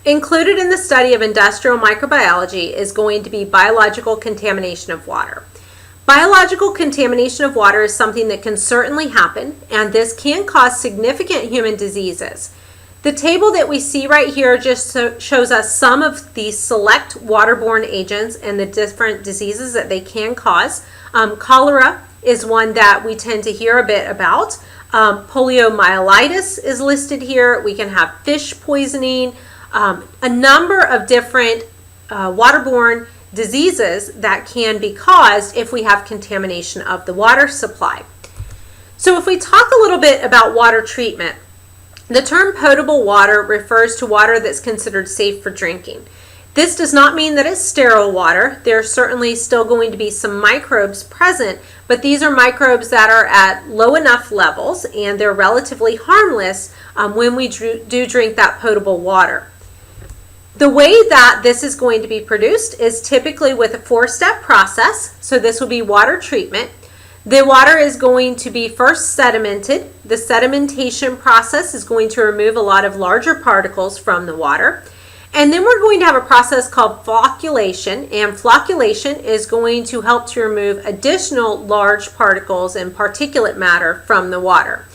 Included in the study of industrial microbiology is going to be biological contamination of water. Biological contamination of water is something that can certainly happen, and this can cause significant human diseases. The table that we see right here just shows us some of the select waterborne agents and the different diseases that they can cause. Cholera is one that we tend to hear a bit about. Poliomyelitis is listed here. We can have fish poisoning, a number of different waterborne diseases that can be caused if we have contamination of the water supply. So if we talk a little bit about water treatment, the term potable water refers to water that's considered safe for drinking. This does not mean that it's sterile water. There's certainly still going to be some microbes present, but these are microbes that are at low enough levels and they're relatively harmless when we do drink that potable water. The way that this is going to be produced is typically with a 4-step process. So this will be water treatment. The water is going to be first sedimented. The sedimentation process is going to remove a lot of larger particles from the water. And then we're going to have a process called flocculation, and flocculation is going to help to remove additional large particles and particulate matter from the water.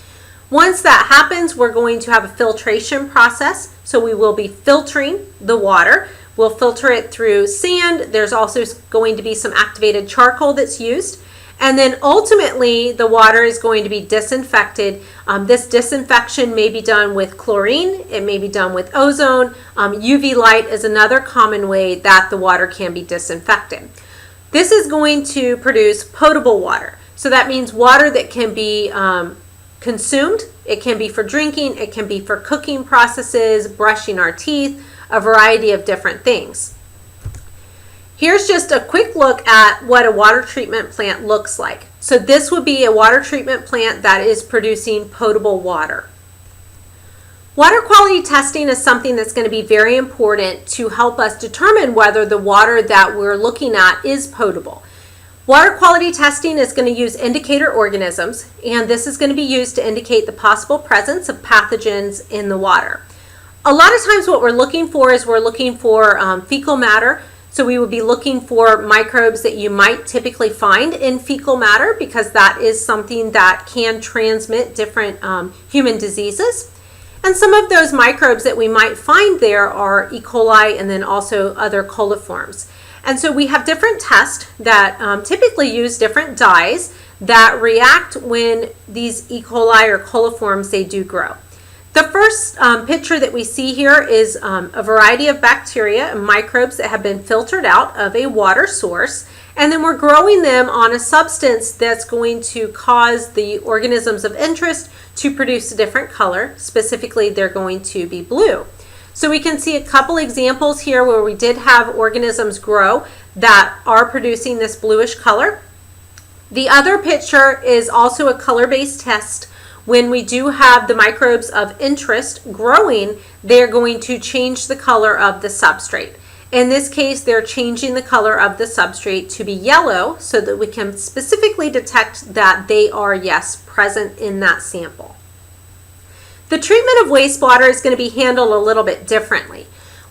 Once that happens, we're going to have a filtration process. So we will be filtering the water. We'll filter it through sand. There's also going to be some activated charcoal that's used. And then ultimately, the water is going to be disinfected. This disinfection may be done with chlorine. It may be done with ozone. UV light is another common way that the water can be disinfected. This is going to produce potable water. So that means water that can be consumed. It can be for drinking. It can be for cooking processes, brushing our teeth, a variety of different things. Here's just a quick look at what a water treatment plant looks like. So this would be a water treatment plant that is producing potable water. Water quality testing is something that's going to be very important to help us determine whether the water that we're looking at is potable. Water quality testing is going to use indicator organisms, and this is going to be used to indicate the possible presence of pathogens in the water. A lot of times what we're looking for is fecal matter. So we would be looking for microbes that you might typically find in fecal matter because that is something that can transmit different human diseases. And some of those microbes that we might find there are E. coli and then also other coliforms. And so we have different tests that typically use different dyes that react when these E. coli or coliforms, they do grow. The first picture that we see here is a variety of bacteria and microbes that have been filtered out of a water source, and then we're growing them on a substance that's going to cause the organisms of interest to produce a different color. Specifically, they're going to be blue. So we can see a couple examples here where we did have organisms grow that are producing this bluish color. The other picture is also a color-based test. When we do have the microbes of interest growing, they're going to change the color of the substrate. In this case, they're changing the color of the substrate to be yellow so that we can specifically detect that they are, yes, present in that sample. The treatment of wastewater is going to be handled a little bit differently.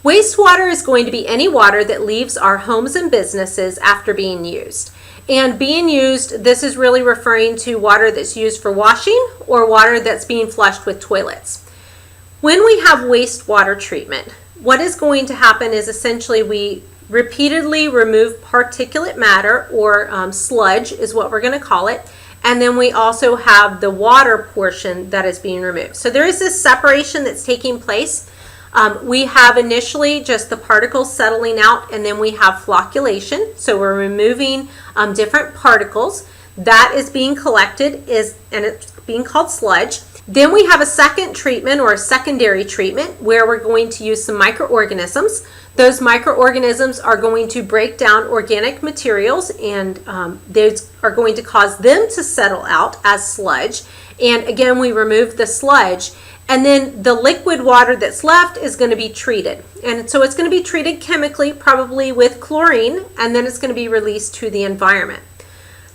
Wastewater is going to be any water that leaves our homes and businesses after being used. And being used, this is really referring to water that's used for washing or water that's being flushed with toilets. When we have wastewater treatment, what is going to happen is essentially we repeatedly remove particulate matter, or sludge is what we're going to call it, and then we also have the water portion that is being removed. So there is this separation that's taking place. We have initially just the particles settling out, and then we have flocculation. So we're removing different particles. That is being collected, and it's being called sludge. Then we have a second treatment or a secondary treatment where we're going to use some microorganisms. Those microorganisms are going to break down organic materials, and those are going to cause them to settle out as sludge. And again, we remove the sludge. And then the liquid water that's left is going to be treated. And so it's going to be treated chemically, probably with chlorine, and then it's going to be released to the environment.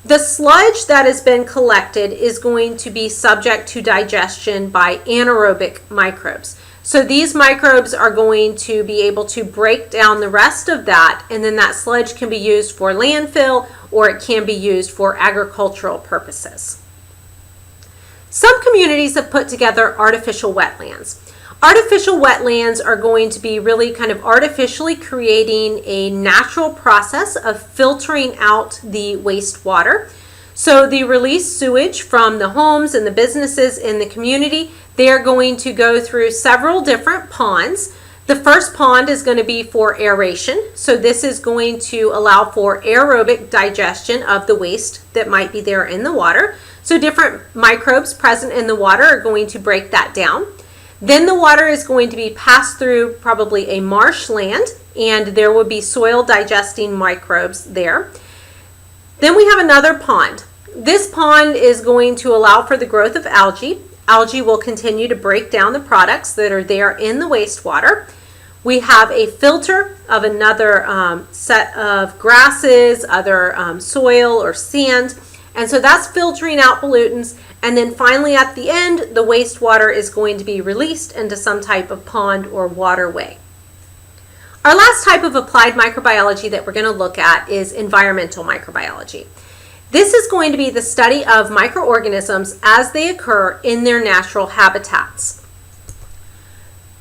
The sludge that has been collected is going to be subject to digestion by anaerobic microbes. So these microbes are going to be able to break down the rest of that, and then that sludge can be used for landfill or it can be used for agricultural purposes. Some communities have put together artificial wetlands. Artificial wetlands are going to be really kind of artificially creating a natural process of filtering out the wastewater. So the released sewage from the homes and the businesses in the community, they are going to go through several different ponds. The first pond is going to be for aeration. So this is going to allow for aerobic digestion of the waste that might be there in the water. So different microbes present in the water are going to break that down. Then the water is going to be passed through probably a marshland, and there will be soil digesting microbes there. Then we have another pond. This pond is going to allow for the growth of algae. Algae will continue to break down the products that are there in the wastewater. We have a filter of another set of grasses, other soil or sand, and so that's filtering out pollutants. And then finally at the end, the wastewater is going to be released into some type of pond or waterway. Our last type of applied microbiology that we're going to look at is environmental microbiology. This is going to be the study of microorganisms as they occur in their natural habitats.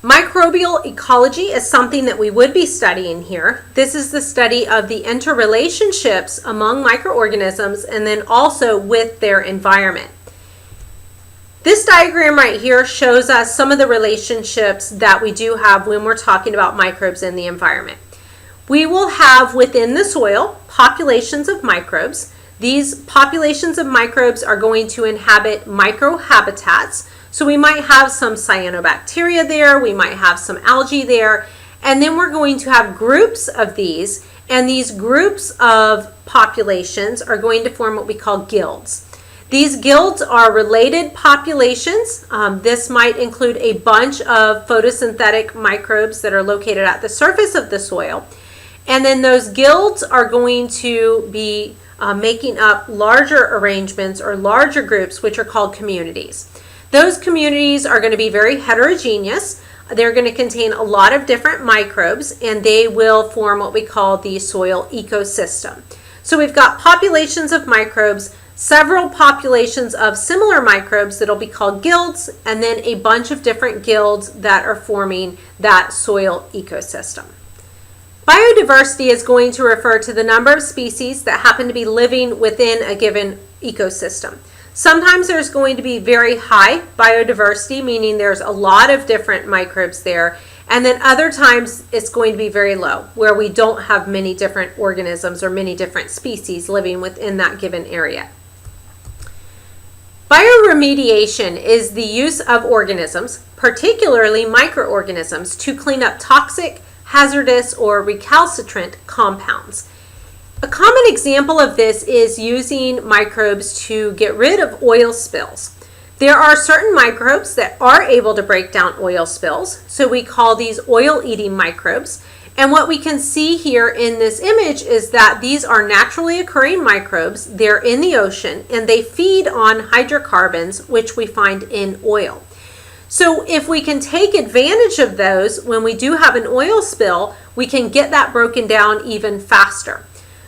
Microbial ecology is something that we would be studying here. This is the study of the interrelationships among microorganisms and then also with their environment. This diagram right here shows us some of the relationships that we do have when we're talking about microbes in the environment. We will have within the soil populations of microbes. These populations of microbes are going to inhabit microhabitats. So we might have some cyanobacteria there, we might have some algae there, and then we're going to have groups of these, and these groups of populations are going to form what we call guilds. These guilds are related populations. This might include a bunch of photosynthetic microbes that are located at the surface of the soil. And then those guilds are going to be making up larger arrangements or larger groups, which are called communities. Those communities are going to be very heterogeneous. They're going to contain a lot of different microbes, and they will form what we call the soil ecosystem. So we've got populations of microbes, several populations of similar microbes that'll be called guilds, and then a bunch of different guilds that are forming that soil ecosystem. Biodiversity is going to refer to the number of species that happen to be living within a given ecosystem. Sometimes there's going to be very high biodiversity, meaning there's a lot of different microbes there, and then other times it's going to be very low, where we don't have many different organisms or many different species living within that given area. Bioremediation is the use of organisms, particularly microorganisms, to clean up toxic, hazardous, or recalcitrant compounds. A common example of this is using microbes to get rid of oil spills. There are certain microbes that are able to break down oil spills, so we call these oil-eating microbes. And what we can see here in this image is that these are naturally occurring microbes. They're in the ocean and they feed on hydrocarbons, which we find in oil. So if we can take advantage of those when we do have an oil spill, we can get that broken down even faster.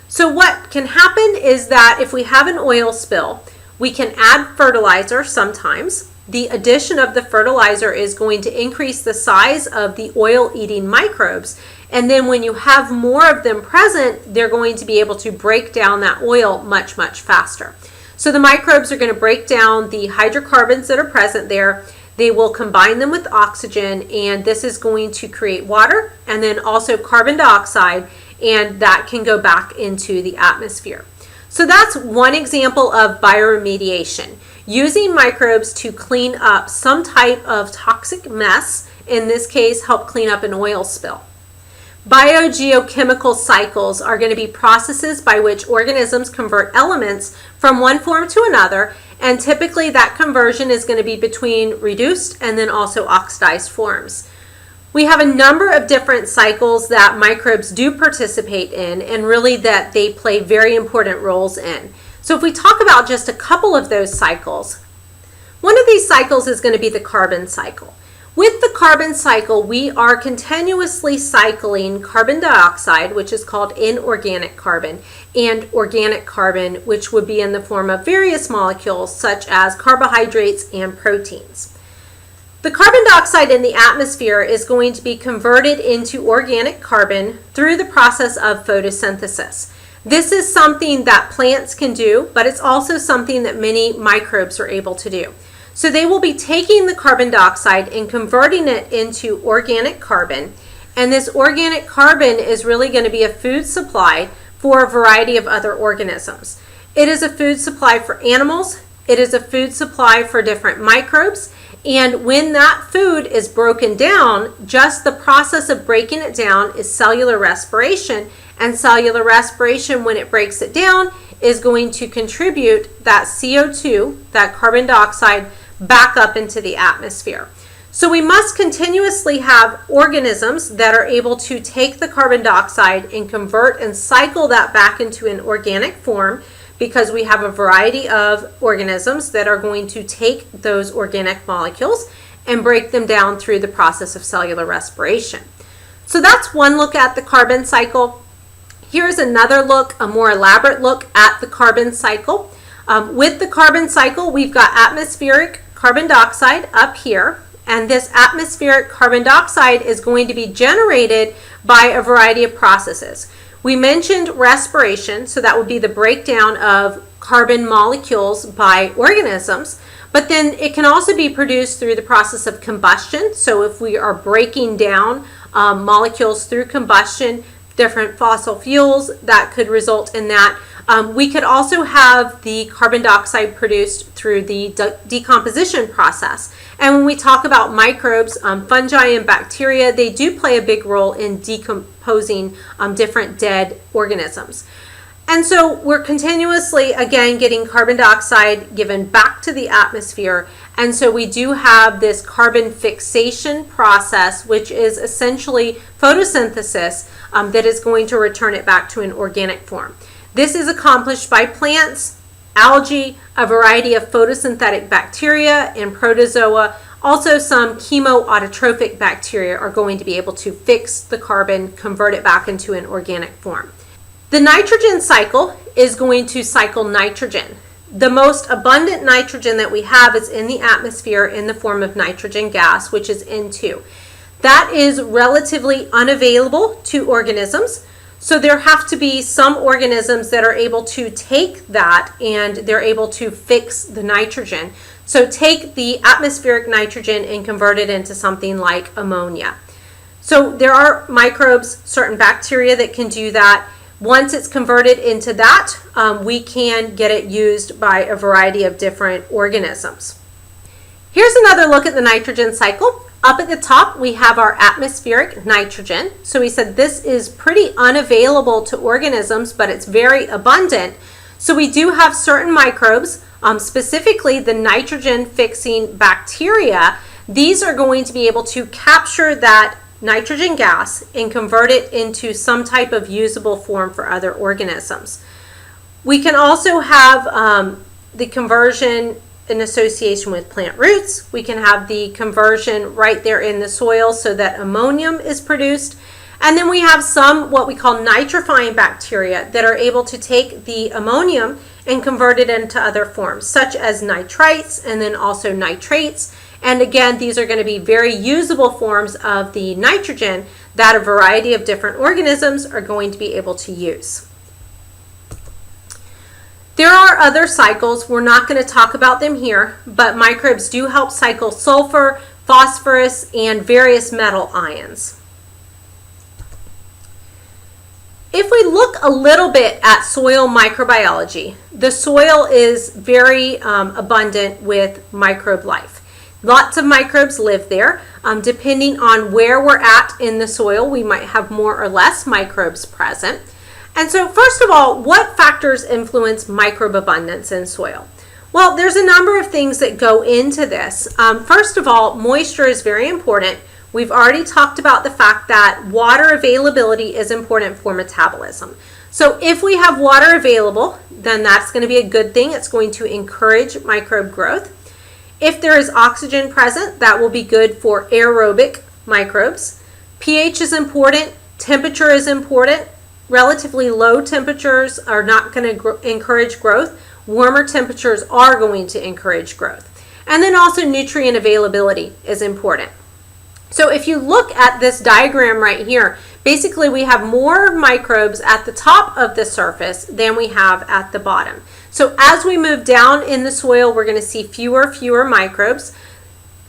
So what can happen is that if we have an oil spill, we can add fertilizer sometimes. The addition of the fertilizer is going to increase the size of the oil-eating microbes. And then when you have more of them present, they're going to be able to break down that oil much, much faster. So the microbes are going to break down the hydrocarbons that are present there. They will combine them with oxygen, and this is going to create water and then also carbon dioxide, and that can go back into the atmosphere. So that's one example of bioremediation, using microbes to clean up some type of toxic mess, in this case help clean up an oil spill. Biogeochemical cycles are going to be processes by which organisms convert elements from one form to another, and typically that conversion is going to be between reduced and then also oxidized forms. We have a number of different cycles that microbes do participate in, and really that they play very important roles in. So if we talk about just a couple of those cycles, one of these cycles is going to be the carbon cycle. With the carbon cycle, we are continuously cycling carbon dioxide, which is called inorganic carbon, and organic carbon, which would be in the form of various molecules such as carbohydrates and proteins. The carbon dioxide in the atmosphere is going to be converted into organic carbon through the process of photosynthesis. This is something that plants can do, but it's also something that many microbes are able to do. So they will be taking the carbon dioxide and converting it into organic carbon, and this organic carbon is really going to be a food supply for a variety of other organisms. It is a food supply for animals, it is a food supply for different microbes, and when that food is broken down, just the process of breaking it down is cellular respiration, and cellular respiration, when it breaks it down, is going to contribute that CO2, that carbon dioxide, back up into the atmosphere. So we must continuously have organisms that are able to take the carbon dioxide and convert and cycle that back into an organic form, because we have a variety of organisms that are going to take those organic molecules and break them down through the process of cellular respiration. So that's one look at the carbon cycle. Here's another look, a more elaborate look at the carbon cycle. With the carbon cycle, we've got atmospheric carbon dioxide up here, and this atmospheric carbon dioxide is going to be generated by a variety of processes. We mentioned respiration, so that would be the breakdown of carbon molecules by organisms, but then it can also be produced through the process of combustion. So if we are breaking down molecules through combustion, different fossil fuels, that could result in that. We could also have the carbon dioxide produced through the decomposition process. And when we talk about microbes, fungi and bacteria, they do play a big role in decomposing different dead organisms. And so we're continuously, again, getting carbon dioxide given back to the atmosphere. And so we do have this carbon fixation process, which is essentially photosynthesis that is going to return it back to an organic form. This is accomplished by plants, algae, a variety of photosynthetic bacteria, and protozoa. Also, some chemoautotrophic bacteria are going to be able to fix the carbon, convert it back into an organic form. The nitrogen cycle is going to cycle nitrogen. The most abundant nitrogen that we have is in the atmosphere in the form of nitrogen gas, which is N2. That is relatively unavailable to organisms. So there have to be some organisms that are able to take that and they're able to fix the nitrogen. So take the atmospheric nitrogen and convert it into something like ammonia. So there are microbes, certain bacteria that can do that. Once it's converted into that, we can get it used by a variety of different organisms. Here's another look at the nitrogen cycle. Up at the top, we have our atmospheric nitrogen. So we said this is pretty unavailable to organisms, but it's very abundant. So we do have certain microbes, specifically the nitrogen-fixing bacteria. These are going to be able to capture that nitrogen gas and convert it into some type of usable form for other organisms. We can also have the conversion in association with plant roots. We can have the conversion right there in the soil so that ammonium is produced. And then we have some what we call nitrifying bacteria that are able to take the ammonium and convert it into other forms, such as nitrites and then also nitrates. And again, these are going to be very usable forms of the nitrogen that a variety of different organisms are going to be able to use. There are other cycles. We're not going to talk about them here, but microbes do help cycle sulfur, phosphorus, and various metal ions. If we look a little bit at soil microbiology, the soil is very abundant with microbe life. Lots of microbes live there. Depending on where we're at in the soil, we might have more or less microbes present. And so first of all, what factors influence microbe abundance in soil? Well, there's a number of things that go into this. First of all, moisture is very important. We've already talked about the fact that water availability is important for metabolism. So if we have water available, then that's going to be a good thing. It's going to encourage microbe growth. If there is oxygen present, that will be good for aerobic microbes. pH is important. Temperature is important. Relatively low temperatures are not going to encourage growth. Warmer temperatures are going to encourage growth. And then also nutrient availability is important. So if you look at this diagram right here, basically we have more microbes at the top of the surface than we have at the bottom. So as we move down in the soil, we're going to see fewer microbes.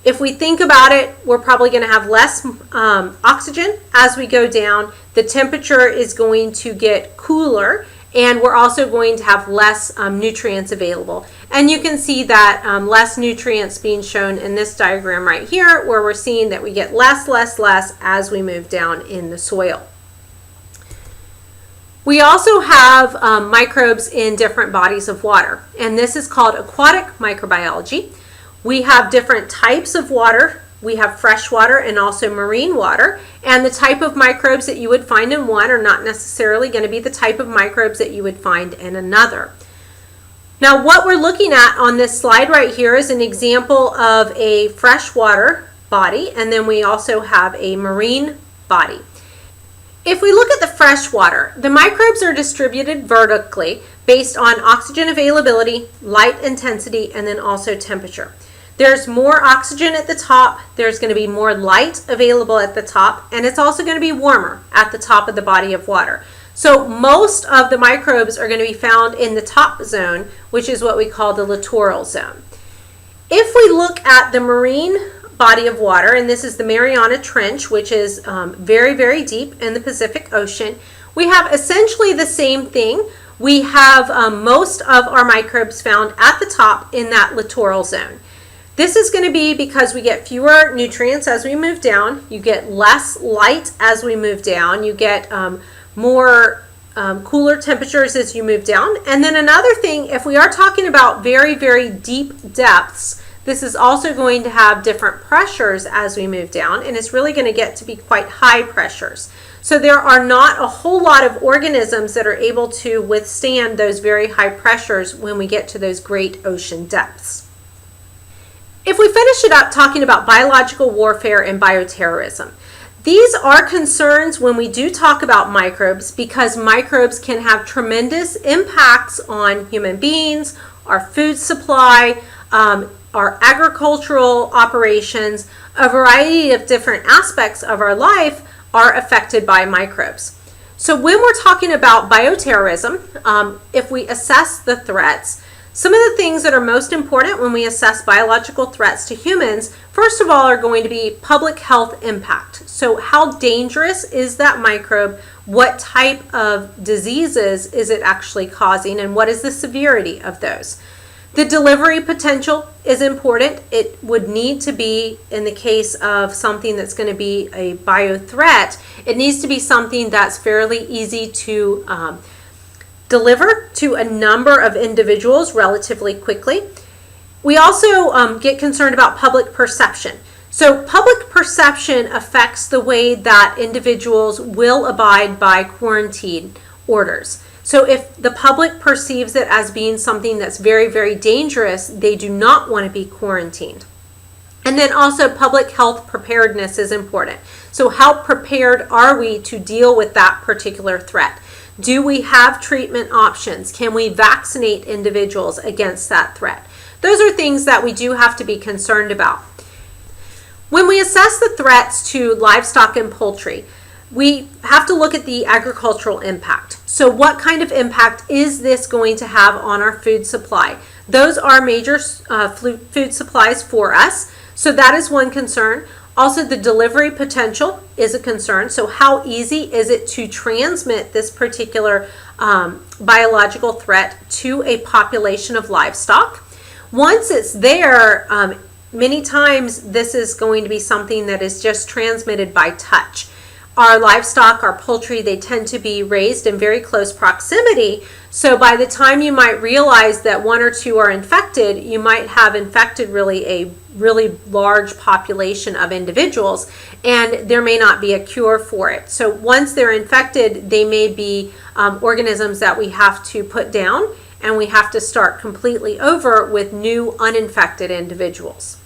If we think about it, we're probably going to have less oxygen as we go down. The temperature is going to get cooler, and we're also going to have less nutrients available. And you can see that less nutrients being shown in this diagram right here, where we're seeing that we get less as we move down in the soil. We also have microbes in different bodies of water, and this is called aquatic microbiology. We have different types of water. We have fresh water and also marine water, and the type of microbes that you would find in one are not necessarily going to be the type of microbes that you would find in another. Now, what we're looking at on this slide right here is an example of a freshwater body, and then we also have a marine body. If we look at the freshwater, the microbes are distributed vertically based on oxygen availability, light intensity, and then also temperature. There's more oxygen at the top, there's going to be more light available at the top, and it's also going to be warmer at the top of the body of water. So most of the microbes are going to be found in the top zone, which is what we call the littoral zone. If we look at the marine body of water, and this is the Mariana Trench, which is very deep in the Pacific Ocean, we have essentially the same thing. We have most of our microbes found at the top in that littoral zone. This is going to be because we get fewer nutrients as we move down, you get less light as we move down, you get more cooler temperatures as you move down. And then another thing, if we are talking about very deep depths, this is also going to have different pressures as we move down, and it's really going to get to be quite high pressures. So there are not a whole lot of organisms that are able to withstand those very high pressures when we get to those great ocean depths. If we finish it up talking about biological warfare and bioterrorism, these are concerns when we do talk about microbes, because microbes can have tremendous impacts on human beings, our food supply, our agricultural operations. A variety of different aspects of our life are affected by microbes. So when we're talking about bioterrorism, if we assess the threats, some of the things that are most important when we assess biological threats to humans, first of all, are going to be public health impact. So how dangerous is that microbe? What type of diseases is it actually causing, and what is the severity of those? The delivery potential is important. It would need to be, in the case of something that's going to be a bio threat, it needs to be something that's fairly easy to deliver to a number of individuals relatively quickly. We also get concerned about public perception. So public perception affects the way that individuals will abide by quarantine orders. So if the public perceives it as being something that's very dangerous, they do not want to be quarantined. And then also public health preparedness is important. So how prepared are we to deal with that particular threat? Do we have treatment options? Can we vaccinate individuals against that threat? Those are things that we do have to be concerned about. When we assess the threats to livestock and poultry, we have to look at the agricultural impact. So what kind of impact is this going to have on our food supply? Those are major food supplies for us. So that is one concern. Also, the delivery potential is a concern. So how easy is it to transmit this particular biological threat to a population of livestock? Once it's there, many times this is going to be something that is just transmitted by touch. Our livestock, our poultry, they tend to be raised in very close proximity. So by the time you might realize that one or two are infected, you might have infected a really large population of individuals, and there may not be a cure for it. So once they're infected, they may be organisms that we have to put down and we have to start completely over with new uninfected individuals.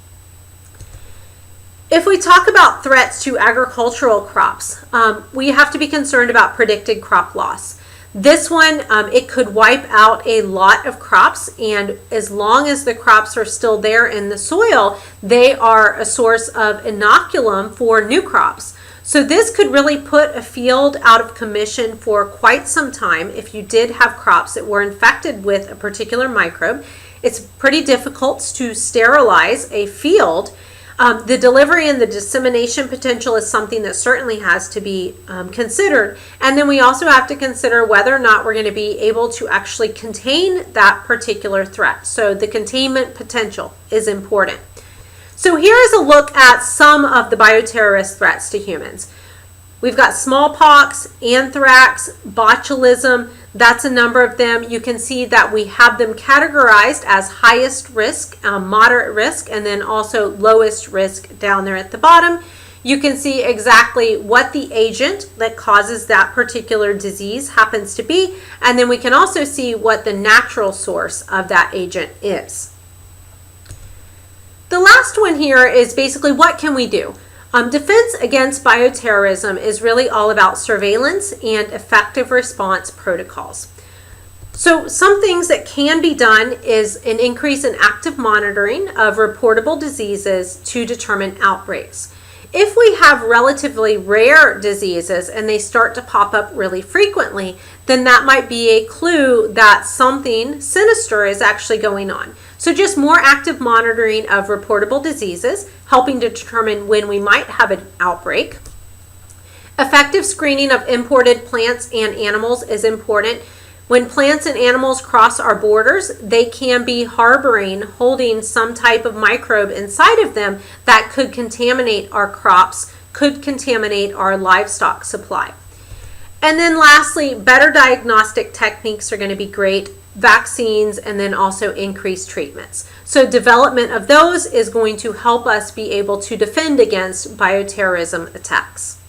If we talk about threats to agricultural crops, we have to be concerned about predicted crop loss. This one, it could wipe out a lot of crops, and as long as the crops are still there in the soil, they are a source of inoculum for new crops. So this could really put a field out of commission for quite some time if you did have crops that were infected with a particular microbe. It's pretty difficult to sterilize a field. The delivery and the dissemination potential is something that certainly has to be considered. And then we also have to consider whether or not we're going to be able to actually contain that particular threat. So the containment potential is important. So here is a look at some of the bioterrorist threats to humans. We've got smallpox, anthrax, botulism. That's a number of them. You can see that we have them categorized as highest risk, moderate risk, and then also lowest risk down there at the bottom. You can see exactly what the agent that causes that particular disease happens to be, and then we can also see what the natural source of that agent is. The last one here is basically what can we do? Defense against bioterrorism is really all about surveillance and effective response protocols. So some things that can be done is an increase in active monitoring of reportable diseases to determine outbreaks. If we have relatively rare diseases and they start to pop up really frequently, then that might be a clue that something sinister is actually going on. So just more active monitoring of reportable diseases, helping to determine when we might have an outbreak. Effective screening of imported plants and animals is important. When plants and animals cross our borders, they can be holding some type of microbe inside of them that could contaminate our crops, could contaminate our livestock supply. And then lastly, better diagnostic techniques are going to be great, vaccines, and then also increased treatments. So development of those is going to help us be able to defend against bioterrorism attacks.